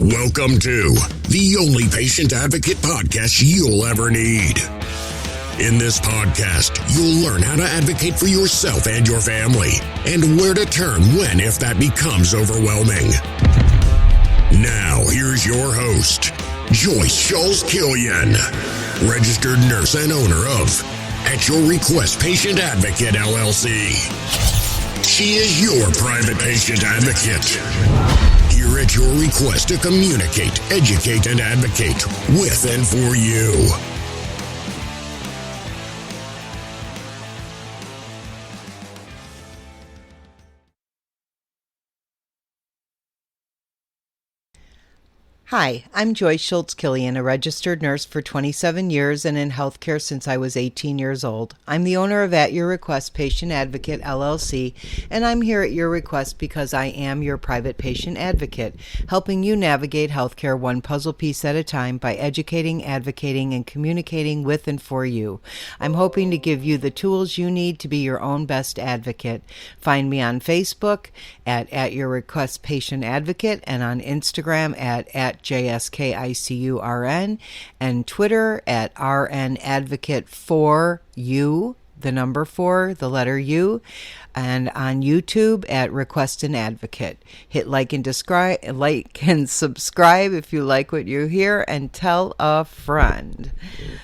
Welcome to the only patient advocate podcast you'll ever need. In this podcast, you'll learn how to advocate for yourself and your family, and where to turn when if that becomes overwhelming. Now, here's your host, Joyce Schulz-Killian, registered nurse and owner of At Your Request Patient Advocate, LLC. She is your private patient advocate. Here at your request to communicate, educate, and advocate with and for you. Hi, I'm Joyce Schulz-Killian, a registered nurse for 27 years and in healthcare since I was 18 years old. I'm the owner of At Your Request Patient Advocate, LLC, and I'm here at your request because I am your private patient advocate, helping you navigate healthcare one puzzle piece at a time by educating, advocating, and communicating with and for you. I'm hoping to give you the tools you need to be your own best advocate. Find me on Facebook at Your Request Patient Advocate and on Instagram at JSKICURN, and Twitter at RN Advocate for you, the number 4, the letter U, and on YouTube at Request an Advocate. Hit like and subscribe if you like what you hear, and tell a friend.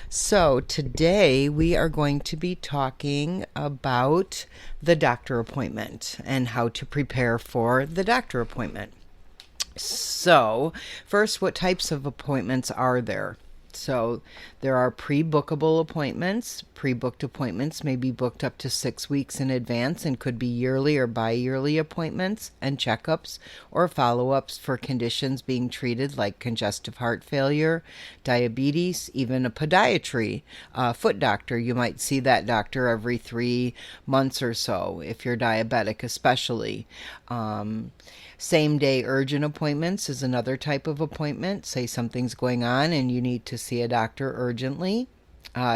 So today we are going to be talking about the doctor appointment and how to prepare for the doctor appointment. So, first, what types of appointments are there? So, there are pre-bookable appointments. Pre-booked appointments may be booked up to 6 weeks in advance and could be yearly or bi-yearly appointments and checkups or follow-ups for conditions being treated like congestive heart failure, diabetes, even a podiatry, foot doctor. You might see that doctor every 3 months or so if you're diabetic especially. Same-day urgent appointments is another type of appointment. Say something's going on and you need to see a doctor urgently.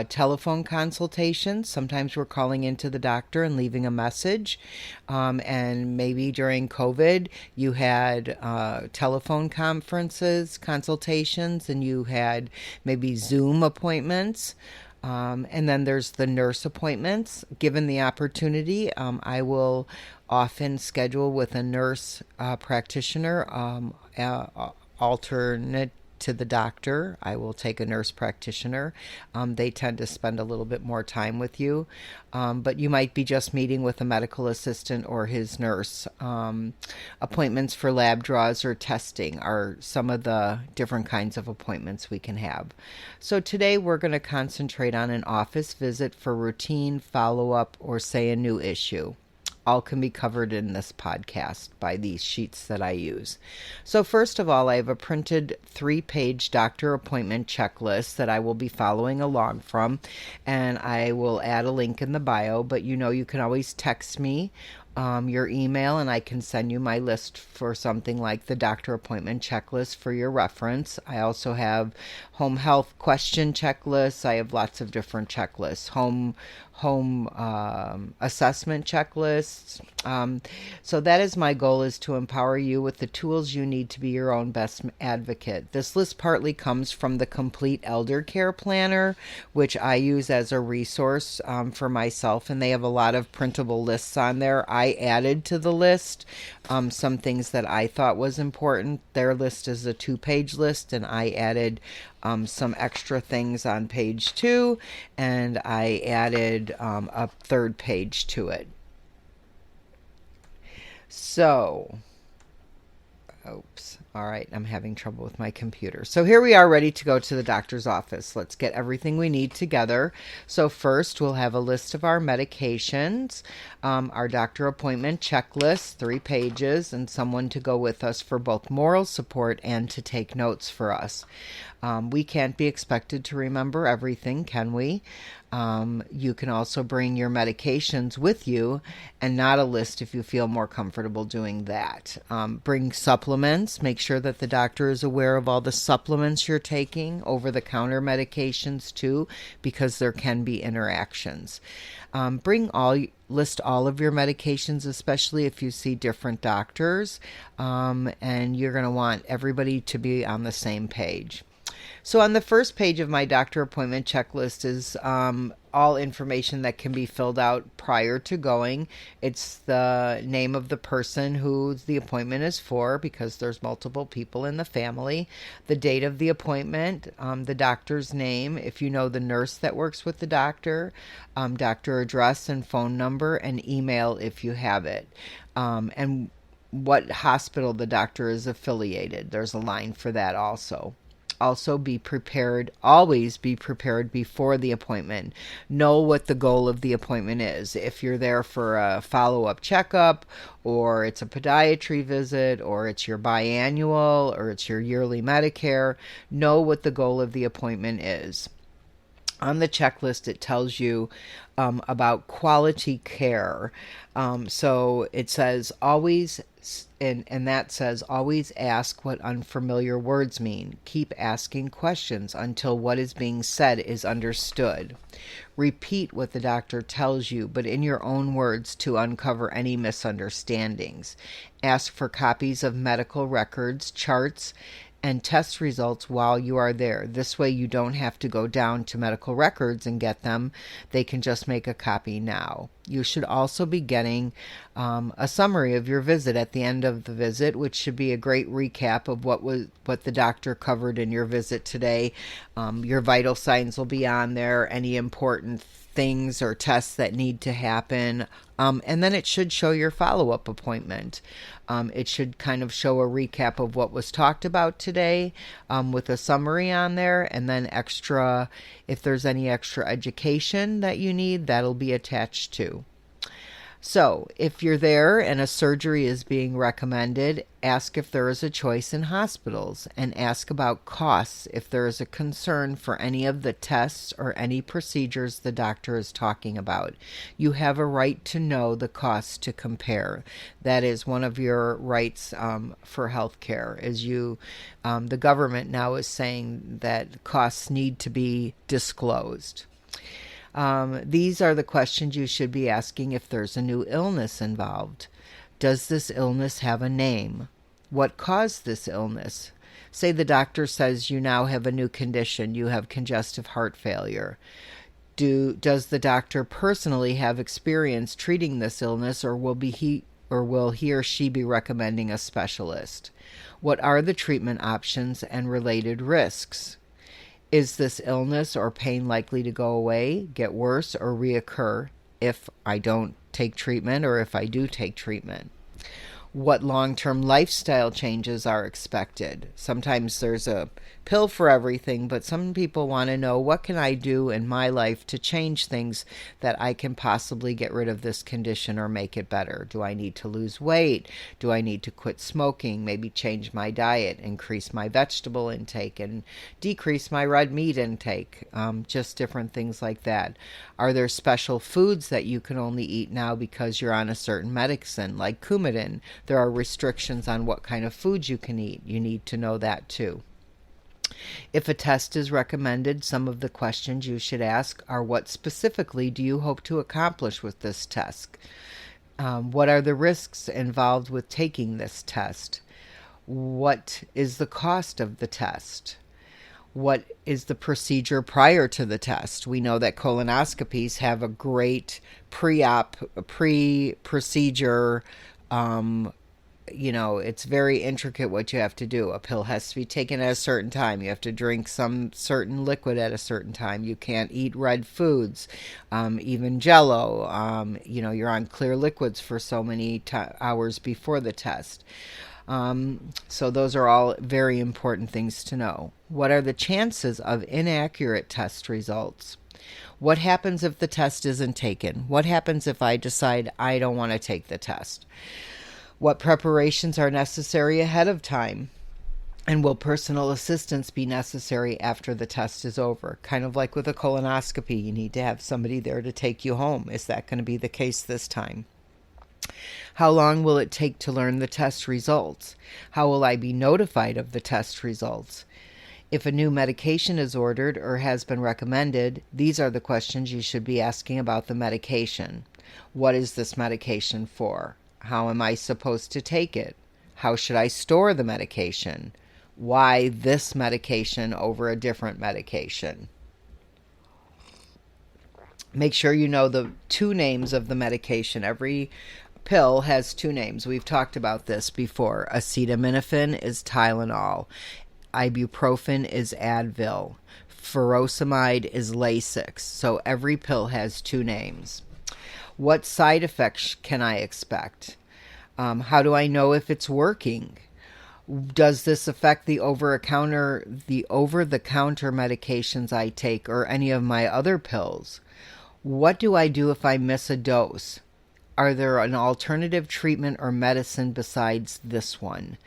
Telephone consultations. Sometimes we're calling into the doctor and leaving a message. And maybe during COVID, you had telephone consultations, and you had maybe Zoom appointments. And then there's the nurse appointments. Given the opportunity, I will often schedule with a nurse practitioner, alternate to the doctor. I will take a nurse practitioner. They tend to spend a little bit more time with you, but you might be just meeting with a medical assistant or his nurse. Appointments for lab draws or testing are some of the different kinds of appointments we can have. So today we're going to concentrate on an office visit for routine, follow-up, or say a new issue. All can be covered in this podcast by these sheets that I use. So first of all, I have a printed 3-page doctor appointment checklist that I will be following along from, and I will add a link in the bio, but you can always text me your email, and I can send you my list for something like the doctor appointment checklist for your reference. I also have home health question checklists. I have lots of different checklists. Home assessment checklists. So that is my goal, is to empower you with the tools you need to be your own best advocate. This list partly comes from the Complete Elder Care Planner, which I use as a resource for myself, and they have a lot of printable lists on there. I added to the list some things that I thought was important. Their list is a 2-page list, and I added some extra things on page 2, and I added a 3rd page to it. So, all right, I'm having trouble with my computer. So here we are, ready to go to the doctor's office. Let's get everything we need together. So first, we'll have a list of our medications, our doctor appointment checklist, 3 pages, and someone to go with us for both moral support and to take notes for us. We can't be expected to remember everything, can we? You can also bring your medications with you and not a list if you feel more comfortable doing that. Bring supplements. Make sure that the doctor is aware of all the supplements you're taking, over-the-counter medications too, because there can be interactions. List all of your medications, especially if you see different doctors, and you're going to want everybody to be on the same page. So on the first page of my doctor appointment checklist is all information that can be filled out prior to going. It's the name of the person who the appointment is for, because there's multiple people in the family, the date of the appointment, the doctor's name, if you know the nurse that works with the doctor, doctor address and phone number, and email if you have it, and what hospital the doctor is affiliated. There's a line for that also. Also be prepared, always be prepared before the appointment. Know what the goal of the appointment is. If you're there for a follow-up checkup, or it's a podiatry visit, or it's your biannual, or it's your yearly Medicare, know what the goal of the appointment is. On the checklist, it tells you about quality care. So it says always, and that says always ask what unfamiliar words mean. Keep asking questions until what is being said is understood. Repeat what the doctor tells you, but in your own words to uncover any misunderstandings. Ask for copies of medical records, charts, and test results while you are there. This way you don't have to go down to medical records and get them. They can just make a copy now. You should also be getting a summary of your visit at the end of the visit, which should be a great recap of what the doctor covered in your visit today. Your vital signs will be on there, any important things or tests that need to happen. And then it should show your follow-up appointment. It should kind of show a recap of what was talked about today, with a summary on there, and then extra, if there's any extra education that you need, that'll be attached too. So if you're there and a surgery is being recommended, ask if there is a choice in hospitals, and ask about costs if there is a concern for any of the tests or any procedures the doctor is talking about. You have a right to know the costs to compare. That is one of your rights for health care. The government now is saying that costs need to be disclosed. These are the questions you should be asking if there's a new illness involved. Does this illness have a name? What caused this illness? Say the doctor says you now have a new condition. You have congestive heart failure. Does the doctor personally have experience treating this illness, or will he or she be recommending a specialist? What are the treatment options and related risks? Is this illness or pain likely to go away, get worse, or reoccur if I don't take treatment, or if I do take treatment? What long-term lifestyle changes are expected? Sometimes there's a pill for everything, but some people want to know, what can I do in my life to change things that I can possibly get rid of this condition or make it better? Do I need to lose weight? Do I need to quit smoking? Maybe change my diet, increase my vegetable intake, and decrease my red meat intake? Just different things like that. Are there special foods that you can only eat now because you're on a certain medicine, like Coumadin? There are restrictions on what kind of foods you can eat. You need to know that too. If a test is recommended, some of the questions you should ask are, what specifically do you hope to accomplish with this test? What are the risks involved with taking this test? What is the cost of the test? What is the procedure prior to the test? We know that colonoscopies have a great pre-procedure. It's very intricate what you have to do. A pill has to be taken at a certain time. You have to drink some certain liquid at a certain time. You can't eat red foods, even Jell-O. You're on clear liquids for so many hours before the test. So those are all very important things to know. What are the chances of inaccurate test results? What happens if the test isn't taken? What happens if I decide I don't want to take the test? What preparations are necessary ahead of time? And will personal assistance be necessary after the test is over? Kind of like with a colonoscopy, you need to have somebody there to take you home. Is that going to be the case this time? How long will it take to learn the test results? How will I be notified of the test results? If a new medication is ordered or has been recommended, these are the questions you should be asking about the medication. What is this medication for? How am I supposed to take it? How should I store the medication? Why this medication over a different medication? Make sure you know the 2 names of the medication. Every pill has 2 names. We've talked about this before. Acetaminophen is Tylenol. Ibuprofen is Advil. Furosemide is Lasix. So every pill has 2 names. What side effects can I expect? How do I know if it's working? Does this affect the over-the-counter medications I take or any of my other pills? What do I do if I miss a dose? Are there an alternative treatment or medicine besides this one?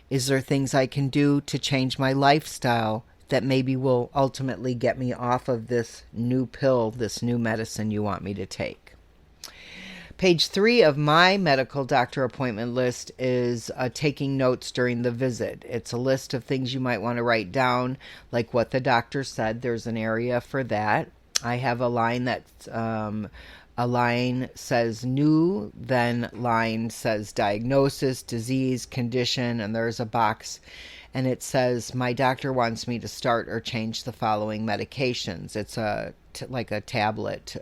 Is there things I can do to change my lifestyle that maybe will ultimately get me off of this new pill, this new medicine you want me to take? Page 3 of my medical doctor appointment list is taking notes during the visit. It's a list of things you might want to write down, like what the doctor said. There's an area for that. I have a line that's a line says new, then line says diagnosis, disease, condition, and there's a box and it says my doctor wants me to start or change the following medications. It's like a tablet.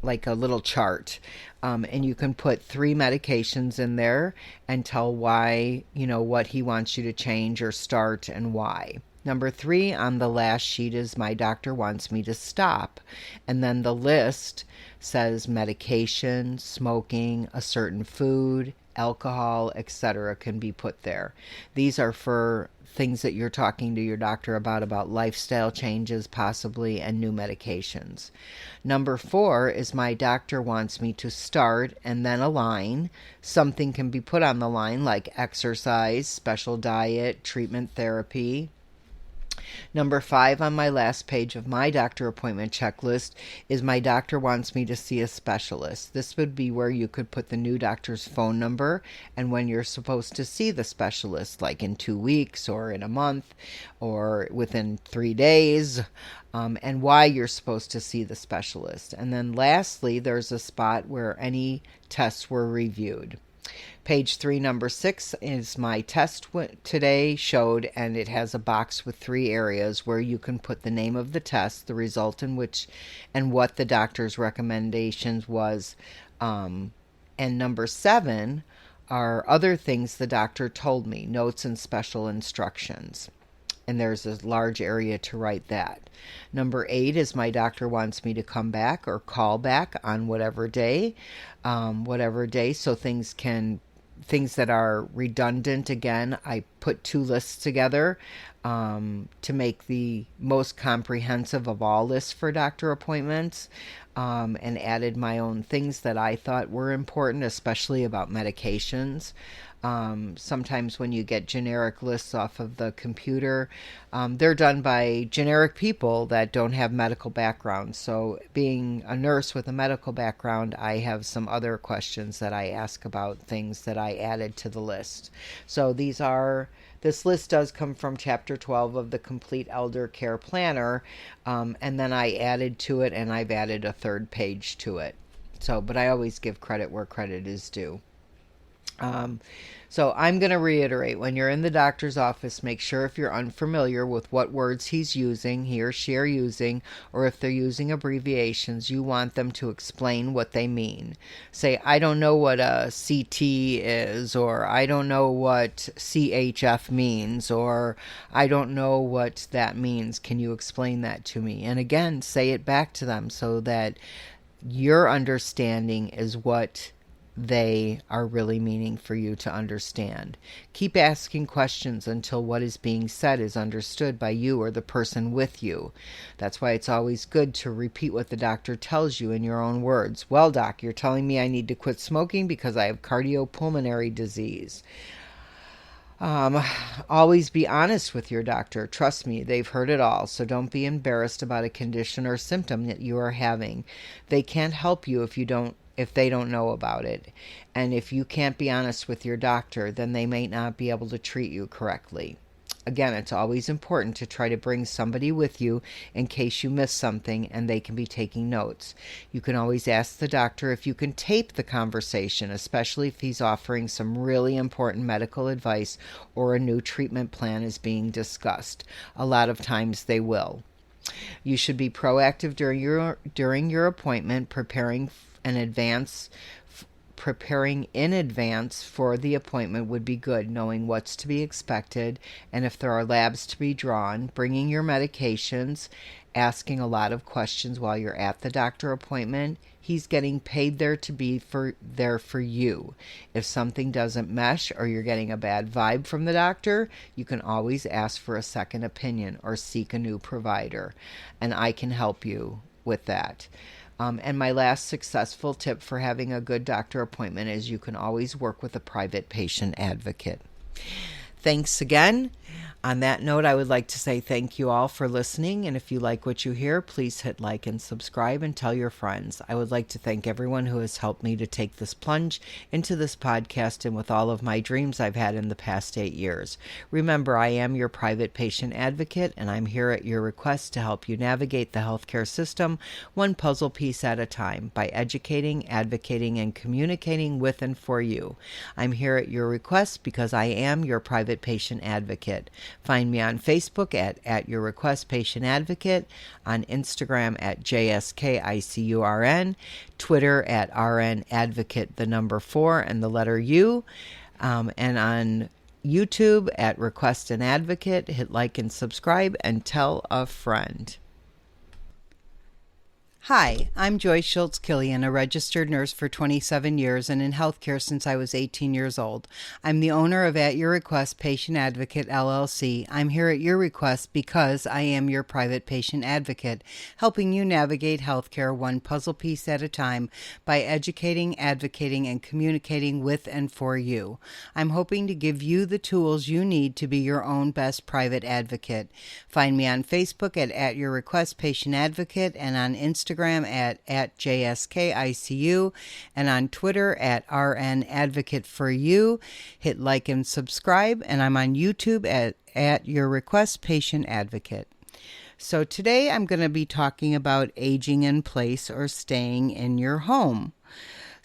Like a little chart. And you can put 3 medications in there and tell why, what he wants you to change or start and why. Number 3 on the last sheet is my doctor wants me to stop. And then the list says medication, smoking, a certain food, alcohol, etc. can be put there. These are for things that you're talking to your doctor about lifestyle changes possibly and new medications. Number 4 is my doctor wants me to start and then a line. Something can be put on the line like exercise, special diet, treatment therapy. Number 5 on my last page of my doctor appointment checklist is my doctor wants me to see a specialist. This would be where you could put the new doctor's phone number and when you're supposed to see the specialist, like in 2 weeks or in a month or within 3 days, and why you're supposed to see the specialist. And then lastly, there's a spot where any tests were reviewed. Page 3, number 6 is my test today showed, and it has a box with 3 areas where you can put the name of the test, the result in which, and what the doctor's recommendations was. And number 7 are other things the doctor told me, notes and special instructions. And there's a large area to write that. Number 8 is my doctor wants me to come back or call back on whatever day, so things that are redundant. Again, I put 2 lists together to make the most comprehensive of all lists for doctor appointments, and added my own things that I thought were important, especially about medications. Sometimes when you get generic lists off of the computer, they're done by generic people that don't have medical backgrounds. So being a nurse with a medical background, I have some other questions that I ask about things that I added to the list. So this list does come from Chapter 12 of the Complete Elder Care Planner, and then I added to it, and I've added a 3rd page to it. But I always give credit where credit is due. So I'm going to reiterate, when you're in the doctor's office, make sure if you're unfamiliar with what words he or she are using, or if they're using abbreviations, you want them to explain what they mean. Say, I don't know what a CT is, or I don't know what CHF means, or I don't know what that means. Can you explain that to me? And again, say it back to them so that your understanding is what they are really meaning for you to understand. Keep asking questions until what is being said is understood by you or the person with you. That's why it's always good to repeat what the doctor tells you in your own words. Well, doc, you're telling me I need to quit smoking because I have cardiopulmonary disease. Um, Always be honest with your doctor. Trust me, they've heard it all. So don't be embarrassed about a condition or symptom that you are having. They can't help you if they don't know about it. And if you can't be honest with your doctor, then they may not be able to treat you correctly. Again, it's always important to try to bring somebody with you in case you miss something and they can be taking notes. You can always ask the doctor if you can tape the conversation, especially if he's offering some really important medical advice or a new treatment plan is being discussed. A lot of times they will. You should be proactive during your appointment, preparing in advance for the appointment would be good, knowing what's to be expected, and if there are labs to be drawn, bringing your medications, asking a lot of questions while you're at the doctor appointment. He's getting paid there to be there for you. If something doesn't mesh or you're getting a bad vibe from the doctor, you can always ask for a second opinion or seek a new provider, and I can help you with that. And my last successful tip for having a good doctor appointment is you can always work with a private patient advocate. Thanks again. On that note, I would like to say thank you all for listening. And if you like what you hear, please hit like and subscribe and tell your friends. I would like to thank everyone who has helped me to take this plunge into this podcast and with all of my dreams I've had in the past 8 years. Remember, I am your private patient advocate, and I'm here at your request to help you navigate the healthcare system one puzzle piece at a time by educating, advocating, and communicating with and for you. I'm here at your request because I am your private patient advocate. Find me on Facebook at Your Request Patient Advocate, on Instagram at JSKICURN, Twitter at RN Advocate, the number 4 and the letter U, and on YouTube at Request an Advocate. Hit like and subscribe and tell a friend. Hi, I'm Joyce Schulz-Killian, a registered nurse for 27 years and in healthcare since I was 18 years old. I'm the owner of At Your Request Patient Advocate, LLC. I'm here at your request because I am your private patient advocate, helping you navigate healthcare one puzzle piece at a time by educating, advocating, and communicating with and for you. I'm hoping to give you the tools you need to be your own best private advocate. Find me on Facebook at Your Request Patient Advocate, and on Instagram at JSKICU, and on Twitter at RN Advocate for You. Hit like and subscribe, and I'm on YouTube at Your Request Patient Advocate. So today I'm going to be talking about aging in place or staying in your home.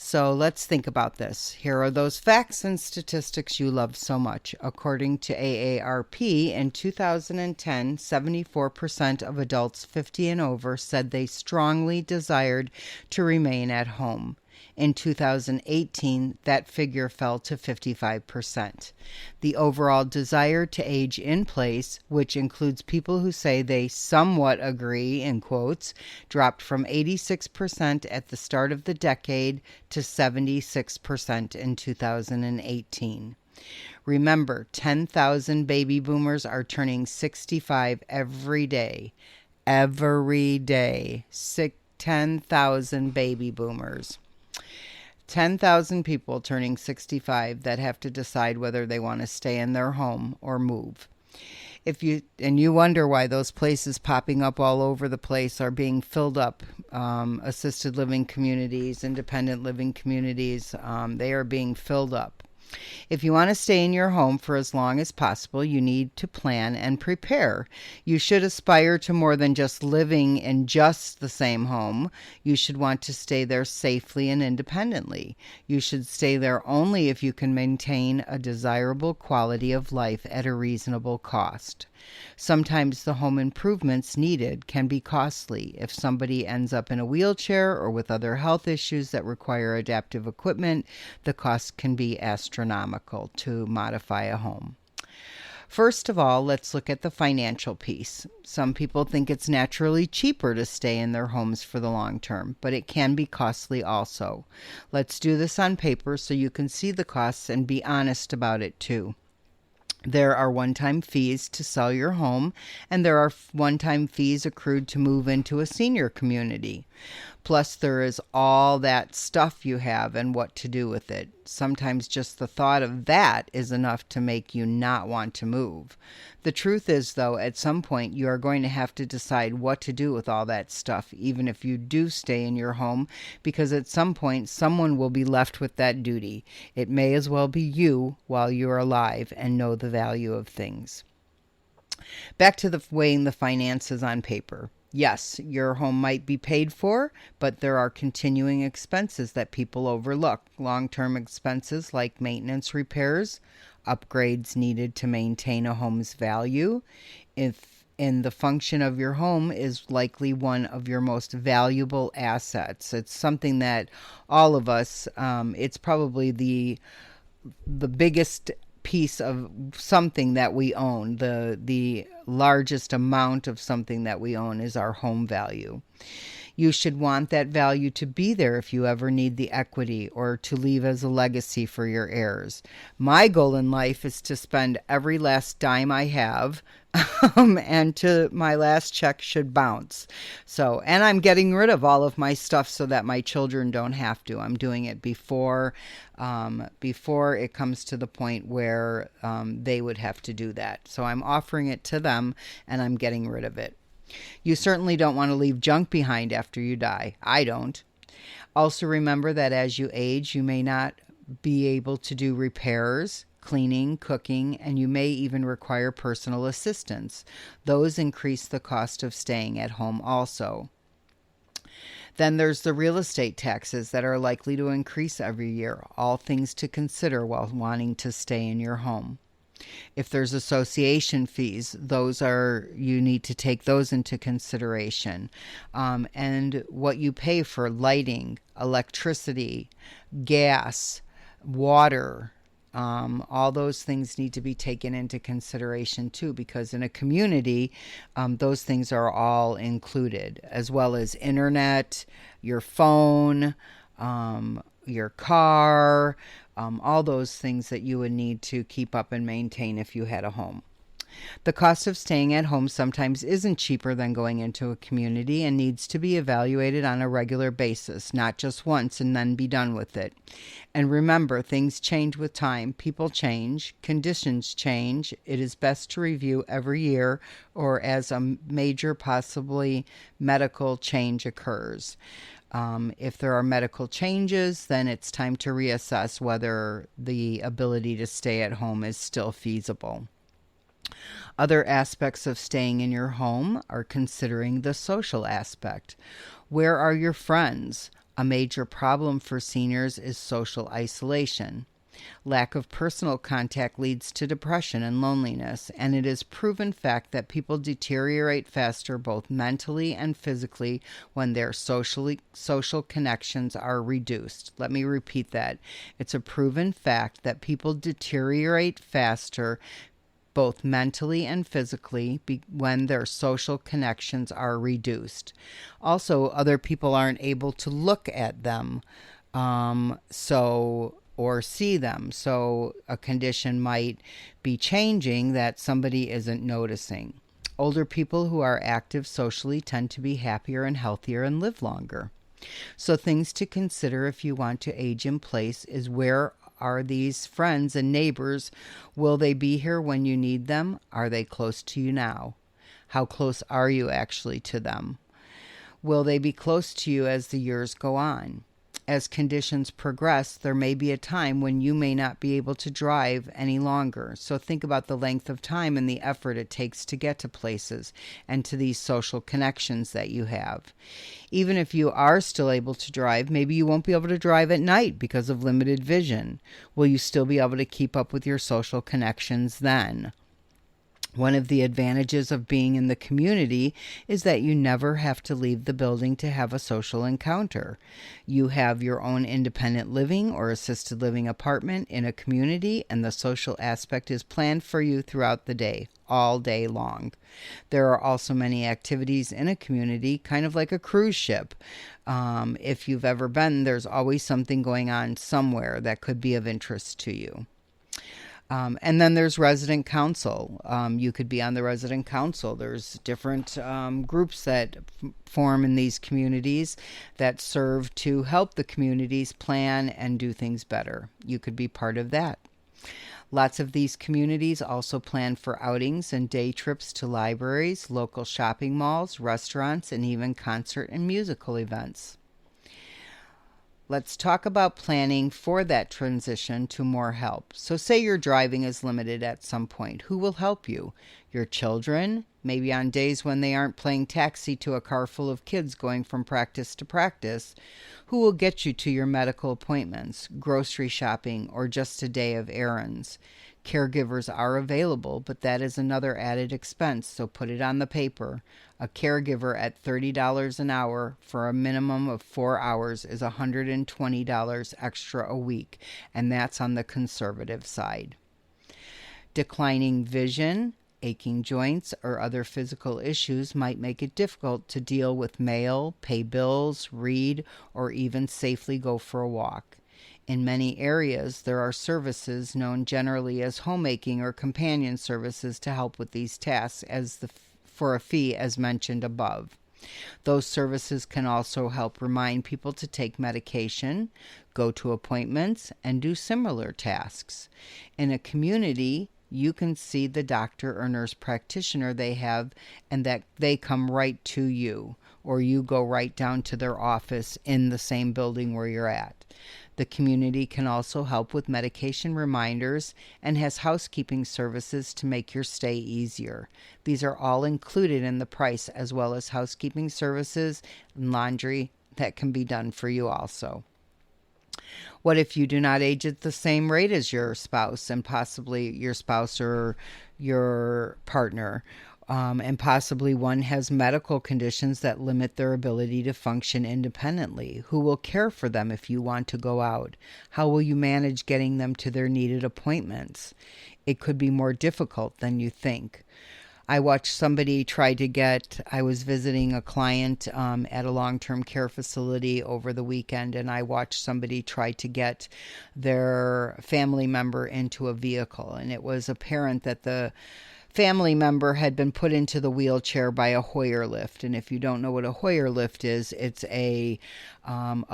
So let's think about this. Here are those facts and statistics you love so much. According to AARP, in 2010, 74% of adults 50 and over said they strongly desired to remain at home. In 2018, that figure fell to 55%. The overall desire to age in place, which includes people who say they somewhat agree, in quotes, dropped from 86% at the start of the decade to 76% in 2018. Remember, 10,000 baby boomers are turning 65 every day. Every day. 10,000 baby boomers. 10,000 people turning 65 that have to decide whether they want to stay in their home or move. You wonder why those places popping up all over the place are being filled up, assisted living communities, independent living communities, they are being filled up. If you want to stay in your home for as long as possible, you need to plan and prepare. You should aspire to more than just living in just the same home. You should want to stay there safely and independently. You should stay there only if you can maintain a desirable quality of life at a reasonable cost. Sometimes the home improvements needed can be costly. If somebody ends up in a wheelchair or with other health issues that require adaptive equipment, the cost can be astronomical to modify a home. First of all, let's look at the financial piece. Some people think it's naturally cheaper to stay in their homes for the long term, but it can be costly also. Let's do this on paper so you can see the costs and be honest about it too. There are one-time fees to sell your home, and there are one-time fees accrued to move into a senior community. Plus, there is all that stuff you have and what to do with it. Sometimes just the thought of that is enough to make you not want to move. The truth is, though, at some point you are going to have to decide what to do with all that stuff, even if you do stay in your home, because at some point someone will be left with that duty. It may as well be you while you are alive and know the value of things. Back to the weighing the finances on paper. Yes, your home might be paid for, but there are continuing expenses that people overlook. Long-term expenses like maintenance, repairs, upgrades needed to maintain a home's value. If in the function of your home is likely one of your most valuable assets. It's something that all of us, it's probably the biggest piece of something that we own. The largest amount of something that we own is our home value. You should want that value to be there if you ever need the equity or to leave as a legacy for your heirs. My goal in life is to spend every last dime I have and to my last check should bounce. So, and I'm getting rid of all of my stuff so that my children don't have to. I'm doing it before it comes to the point where they would have to do that. So I'm offering it to them and I'm getting rid of it. You certainly don't want to leave junk behind after you die. I don't. Also remember that as you age, you may not be able to do repairs, cleaning, cooking, and you may even require personal assistance. Those increase the cost of staying at home also. Then there's the real estate taxes that are likely to increase every year. All things to consider while wanting to stay in your home. If there's association fees, you need to take those into consideration. And what you pay for lighting, electricity, gas, water, all those things need to be taken into consideration too, because in a community, those things are all included, as well as internet, your phone, your car, all those things that you would need to keep up and maintain if you had a home. The cost of staying at home sometimes isn't cheaper than going into a community and needs to be evaluated on a regular basis, not just once and then be done with it. And remember, things change with time, people change, conditions change. It is best to review every year or as a major, possibly medical change occurs. If there are medical changes, then it's time to reassess whether the ability to stay at home is still feasible. Other aspects of staying in your home are considering the social aspect. Where are your friends? A major problem for seniors is social isolation. Lack of personal contact leads to depression and loneliness, and it is proven fact that people deteriorate faster both mentally and physically when their social connections are reduced. Let me repeat that. It's a proven fact that people deteriorate faster both mentally and physically when their social connections are reduced. Also, other people aren't able to look at them or see them. So a condition might be changing that somebody isn't noticing. Older people who are active socially tend to be happier and healthier and live longer. So things to consider if you want to age in place is where are these friends and neighbors? Will they be here when you need them? Are they close to you now? How close are you actually to them? Will they be close to you as the years go on? As conditions progress, there may be a time when you may not be able to drive any longer. So think about the length of time and the effort it takes to get to places and to these social connections that you have. Even if you are still able to drive, maybe you won't be able to drive at night because of limited vision. Will you still be able to keep up with your social connections then? One of the advantages of being in the community is that you never have to leave the building to have a social encounter. You have your own independent living or assisted living apartment in a community, and the social aspect is planned for you throughout the day, all day long. There are also many activities in a community, kind of like a cruise ship. If you've ever been, there's always something going on somewhere that could be of interest to you. And then there's resident council. You could be on the resident council. There's different groups that form in these communities that serve to help the communities plan and do things better. You could be part of that. Lots of these communities also plan for outings and day trips to libraries, local shopping malls, restaurants, and even concert and musical events. Let's talk about planning for that transition to more help. So say your driving is limited at some point. Who will help you? Your children, maybe on days when they aren't playing taxi to a car full of kids going from practice to practice. Who will get you to your medical appointments, grocery shopping, or just a day of errands? Caregivers are available, but that is another added expense, so put it on the paper. A caregiver at $30 an hour for a minimum of 4 hours is $120 extra a week, and that's on the conservative side. Declining vision, aching joints, or other physical issues might make it difficult to deal with mail, pay bills, read, or even safely go for a walk. In many areas, there are services known generally as homemaking or companion services to help with these tasks for a fee as mentioned above. Those services can also help remind people to take medication, go to appointments, and do similar tasks. In a community, you can see the doctor or nurse practitioner they have and that they come right to you, or you go right down to their office in the same building where you're at. The community can also help with medication reminders and has housekeeping services to make your stay easier. These are all included in the price, as well as housekeeping services and laundry that can be done for you also. What if you do not age at the same rate as your spouse and possibly your spouse or your partner? And possibly one has medical conditions that limit their ability to function independently. Who will care for them if you want to go out? How will you manage getting them to their needed appointments? It could be more difficult than you think. I watched somebody try to I was visiting a client at a long-term care facility over the weekend, and I watched somebody try to get their family member into a vehicle. And it was apparent that the family member had been put into the wheelchair by a Hoyer lift. And if you don't know what a Hoyer lift is, it's a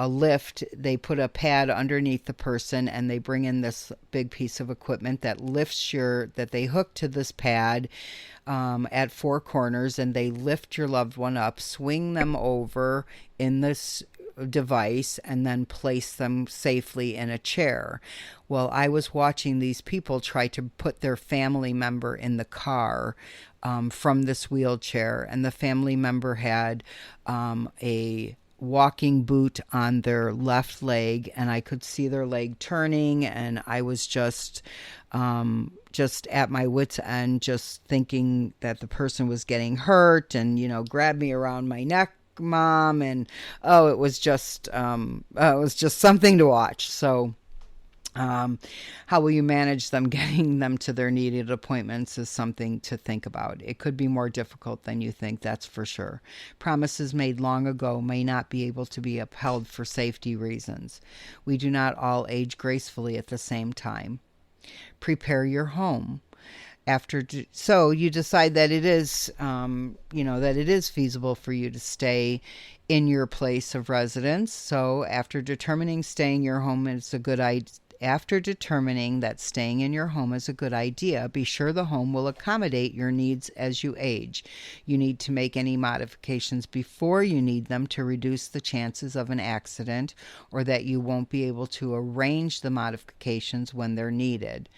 lift. They put a pad underneath the person and they bring in this big piece of equipment that that they hook to this pad at 4 corners, and they lift your loved one up, swing them over in this device, and then place them safely in a chair. Well, I was watching these people try to put their family member in the car from this wheelchair, and the family member had a walking boot on their left leg, and I could see their leg turning, and I was just at my wit's end, just thinking that the person was getting hurt, and grab me around my neck, Mom, and it was just something to watch. So how will you manage them getting them to their needed appointments is something to think about. It could be more difficult than you think, that's for sure. Promises made long ago may not be able to be upheld for safety reasons. We do not all age gracefully at the same time. Prepare your home. So you decide that it is, that it is feasible for you to stay in your place of residence. So after determining that staying in your home is a good idea, be sure the home will accommodate your needs as you age. You need to make any modifications before you need them to reduce the chances of an accident, or that you won't be able to arrange the modifications when they're needed.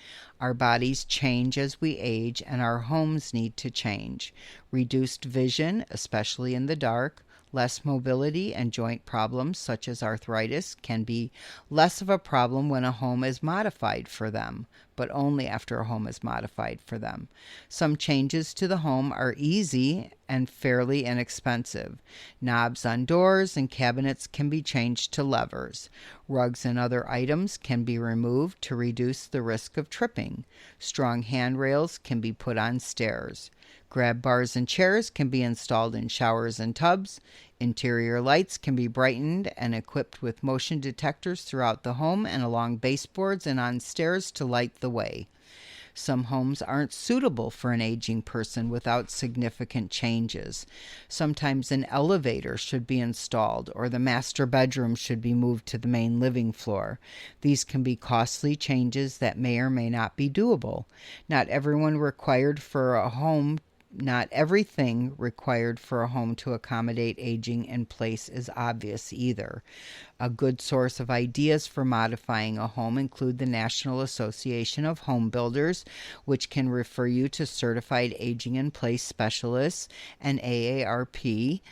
Our bodies change as we age, and our homes need to change. Reduced vision, especially in the dark, less mobility, and joint problems such as arthritis can be less of a problem when a home is modified for them, but only after a home is modified for them. Some changes to the home are easy and fairly inexpensive. Knobs on doors and cabinets can be changed to levers. Rugs and other items can be removed to reduce the risk of tripping. Strong handrails can be put on stairs. Grab bars and chairs can be installed in showers and tubs. Interior lights can be brightened and equipped with motion detectors throughout the home and along baseboards and on stairs to light the way. Some homes aren't suitable for an aging person without significant changes. Sometimes an elevator should be installed or the master bedroom should be moved to the main living floor. These can be costly changes that may or may not be doable. Not everything required for a home to accommodate aging in place is obvious either. A good source of ideas for modifying a home include the National Association of Home Builders, which can refer you to certified aging in place specialists, an AARP,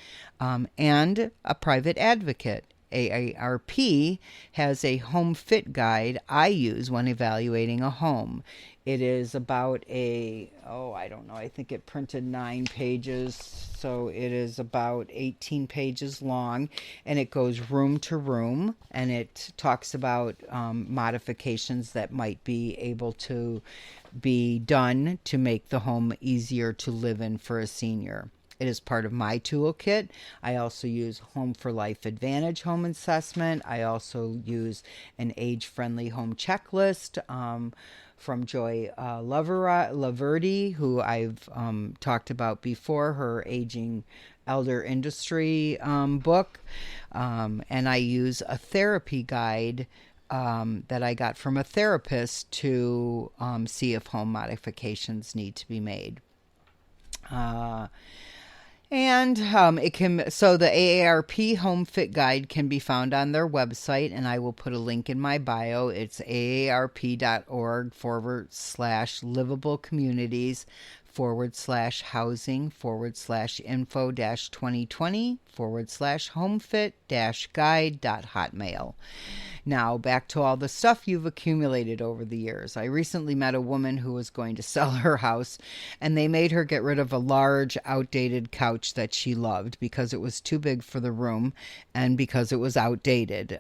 and a private advocate. AARP has a home fit guide I use when evaluating a home. It is about I think it printed 9 pages, so it is about 18 pages long, and it goes room to room, and it talks about modifications that might be able to be done to make the home easier to live in for a senior. It is part of my toolkit. I also use Home for Life Advantage home assessment. I also use an age-friendly home checklist from Joy Laverty, who I've talked about before, her Aging Elder Industry book. And I use a therapy guide that I got from a therapist to see if home modifications need to be made. The AARP Home Fit Guide can be found on their website, and I will put a link in my bio. It's aarp.org/livable communities /housing/info-2020/homefit-guide.hotmail. Now, back to all the stuff you've accumulated over the years. I recently met a woman who was going to sell her house, and they made her get rid of a large, outdated couch that she loved because it was too big for the room and because it was outdated.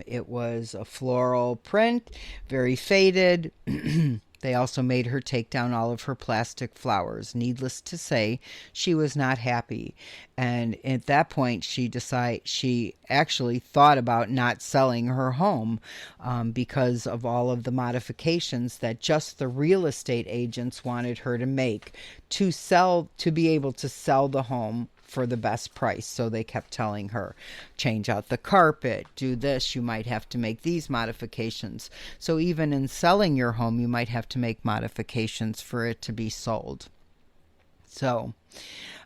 It was a floral print, very faded. They also made her take down all of her plastic flowers. Needless to say, she was not happy. And at that point, she actually thought about not selling her home because of all of the modifications that just the real estate agents wanted her to make to be able to sell the home for the best price. So they kept telling her, change out the carpet, do this, you might have to make these modifications. So even in selling your home, you might have to make modifications for it to be sold. So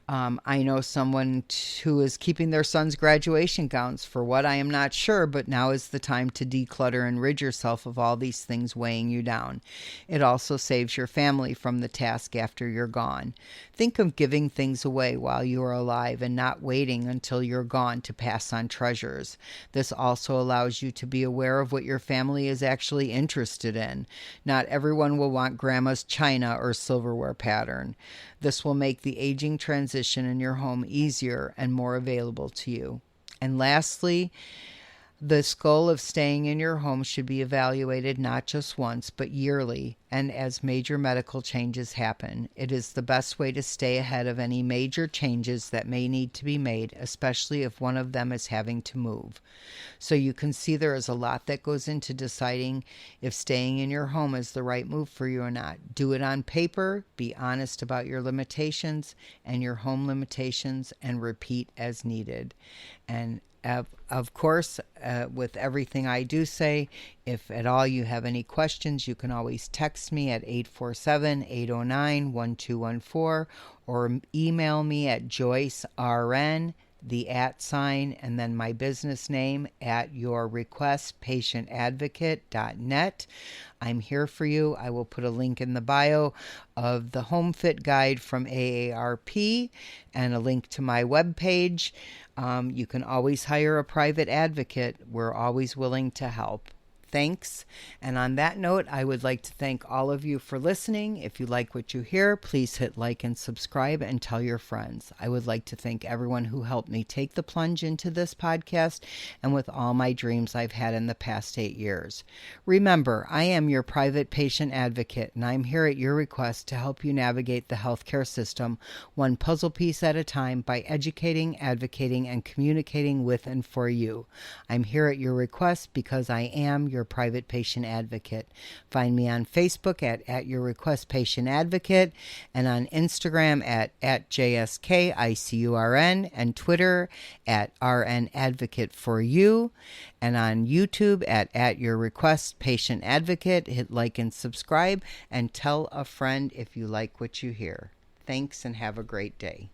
I know someone who is keeping their son's graduation gowns. For what, I am not sure, but now is the time to declutter and rid yourself of all these things weighing you down. It also saves your family from the task after you're gone. Think of giving things away while you are alive and not waiting until you're gone to pass on treasures. This also allows you to be aware of what your family is actually interested in. Not everyone will want grandma's china or silverware pattern. This will make the aging transition in your home easier and more available to you. And lastly, the goal of staying in your home should be evaluated not just once, but yearly, and as major medical changes happen. It is the best way to stay ahead of any major changes that may need to be made, especially if one of them is having to move. So you can see there is a lot that goes into deciding if staying in your home is the right move for you or not. Do it on paper, be honest about your limitations and your home limitations, and repeat as needed. And of course, with everything I do say, if at all you have any questions, you can always text me at 847-809-1214 or email me at joycern, the @ and then my business name at yourrequestpatientadvocate.net. I'm here for you. I will put a link in the bio of the Home Fit Guide from AARP and a link to my webpage. You can always hire a private advocate. We're always willing to help. Thanks. And on that note, I would like to thank all of you for listening. If you like what you hear, please hit like and subscribe and tell your friends. I would like to thank everyone who helped me take the plunge into this podcast and with all my dreams I've had in the past 8 years. Remember, I am your private patient advocate, and I'm here at your request to help you navigate the healthcare system one puzzle piece at a time by educating, advocating, and communicating with and for you. I'm here at your request because I am your your private patient advocate. Find me on Facebook at Your Request Patient Advocate, and on Instagram at JSKICURN, and Twitter at RN Advocate for You, and on YouTube at Your Request Patient Advocate. Hit like and subscribe, and tell a friend if you like what you hear. Thanks, and have a great day.